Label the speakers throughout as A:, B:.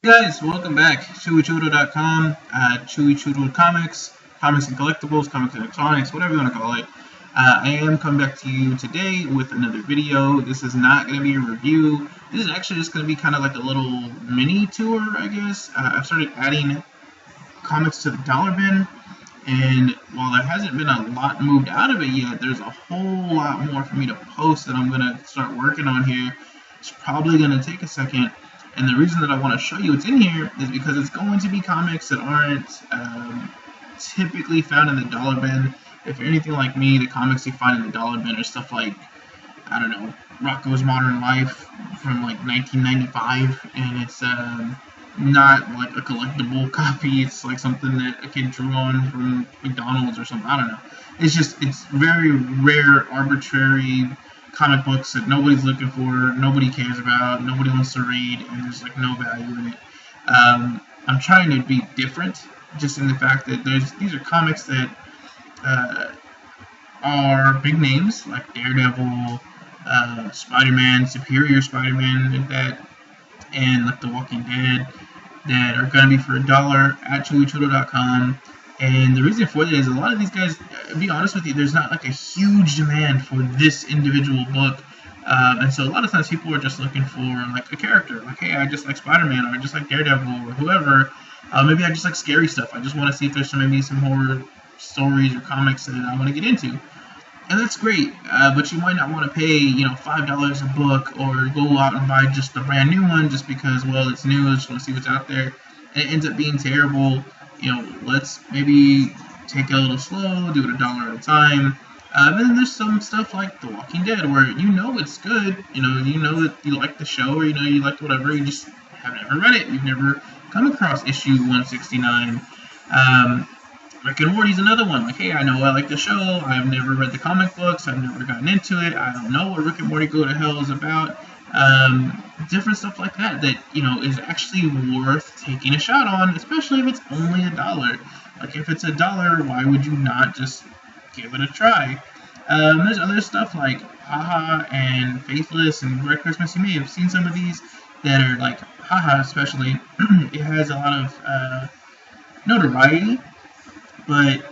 A: Guys, welcome back. ChewyChudo.com, Chewy Chudo Comics, comics and collectibles, comics and electronics, whatever you want to call it. I am coming back to you today with another video. This is not going to be a review. This is actually just going to be kind of like a little mini tour, I guess. I've started adding comics to the dollar bin, and while there hasn't been a lot moved out of it yet, there's a whole lot more for me to post that I'm going to start working on here. It's probably going to take a second. And the reason that I want to show you what's in here is because it's going to be comics that aren't typically found in the dollar bin. If you're anything like me, the comics you find in the dollar bin are stuff like, I don't know, Rocko's Modern Life from like 1995, and it's not like a collectible copy. It's like something that a kid drew on from McDonald's or something. I don't know. It's very rare, arbitrary comic books that nobody's looking for, nobody cares about, nobody wants to read, and there's like no value in it. I'm trying to be different, just in the fact that these are comics that are big names like Daredevil, Spider-Man, Superior Spider-Man, and like The Walking Dead, that are going to be for $1 at ChewyChudo.com. And the reason for that is a lot of these guys, to be honest with you, there's not like a huge demand for this individual book. And so a lot of times people are just looking for like a character. Like, hey, I just like Spider-Man, or I just like Daredevil, or whoever. Maybe I just like scary stuff. I just want to see if there's maybe some horror stories or comics that I want to get into. And that's great, but you might not want to pay, $5 a book, or go out and buy just the brand new one just because, well, it's new, I just want to see what's out there. And it ends up being terrible. Let's maybe take it a little slow, do it $1 at a time. And then there's some stuff like The Walking Dead where it's good, you know that you like the show, or you like whatever, you just have never read it, you've never come across issue 169. Rick and Morty's another one. Like, hey, I know I like the show, I've never read the comic books, I've never gotten into it, I don't know what Rick and Morty Go to Hell is about. Different stuff like that is actually worth taking a shot on, especially if it's only $1. Like, if it's $1, why would you not just give it a try? There's other stuff like Haha and Faithless and Red Christmas. You may have seen some of these that are like Haha, especially. It has a lot of notoriety, but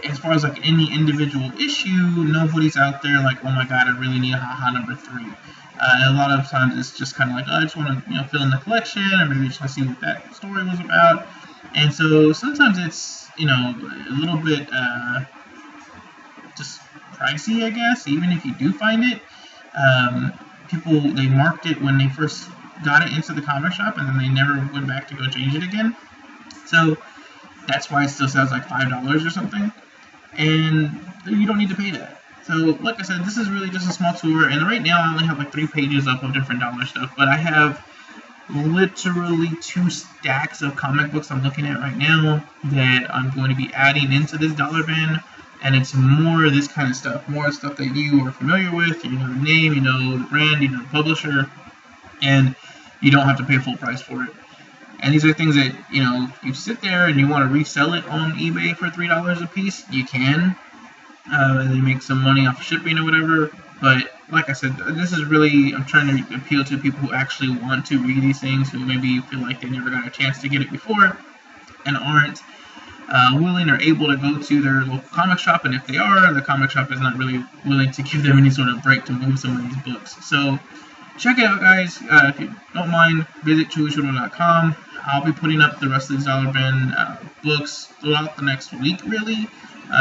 A: as far as like any individual issue, nobody's out there like, oh my god, I really need a Haha number 3. A lot of times it's just kind of like, oh, I just want to fill in the collection, or maybe just want to see what that story was about. And so sometimes it's a little bit just pricey, I guess, even if you do find it. People, they marked it when they first got it into the comic shop, and then they never went back to go change it again. So that's why it still sells like $5 or something, and you don't need to pay that. So, like I said, this is really just a small tour, and right now I only have like 3 pages up of different dollar stuff, but I have literally 2 stacks of comic books I'm looking at right now that I'm going to be adding into this dollar bin, and it's more of this kind of stuff, more stuff that you are familiar with, you know the name, you know the brand, you know the publisher, and you don't have to pay full price for it. And these are things that, if you sit there and you want to resell it on eBay for $3 a piece, you can. And they make some money off shipping or whatever. But like I said, this is really, I'm trying to appeal to people who actually want to read these things, who maybe feel like they never got a chance to get it before and aren't willing or able to go to their local comic shop. And if they are, the comic shop is not really willing to give them any sort of break to move some of these books. So check it out, guys. If you don't mind, visit ChewyChudo.com. I'll be putting up the rest of these dollar bin books throughout the next week, really.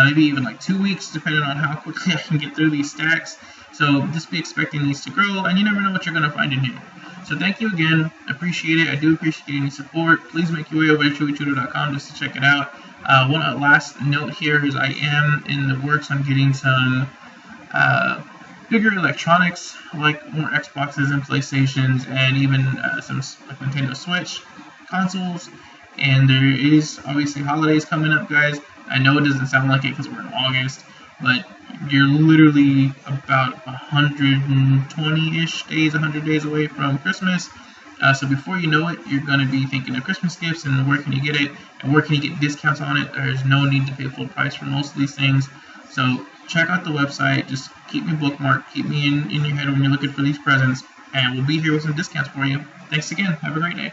A: Maybe even like 2 weeks, depending on how quickly I can get through these stacks. So just be expecting these to grow, and you never know what you're going to find in here. So thank you again. I appreciate it. I do appreciate any support. Please make your way over to ChewyChudo.com just to check it out. One last note here is I am in the works on getting some bigger electronics, like more Xboxes and PlayStations, and even some like Nintendo Switch consoles. And there is obviously holidays coming up, guys. I know it doesn't sound like it because we're in August, but you're literally about 120-ish days, 100 days away from Christmas. So before you know it, you're going to be thinking of Christmas gifts and where can you get it, and where can you get discounts on it. There's no need to pay full price for most of these things. So check out the website. Just keep me bookmarked. Keep me in your head when you're looking for these presents, and we'll be here with some discounts for you. Thanks again. Have a great day.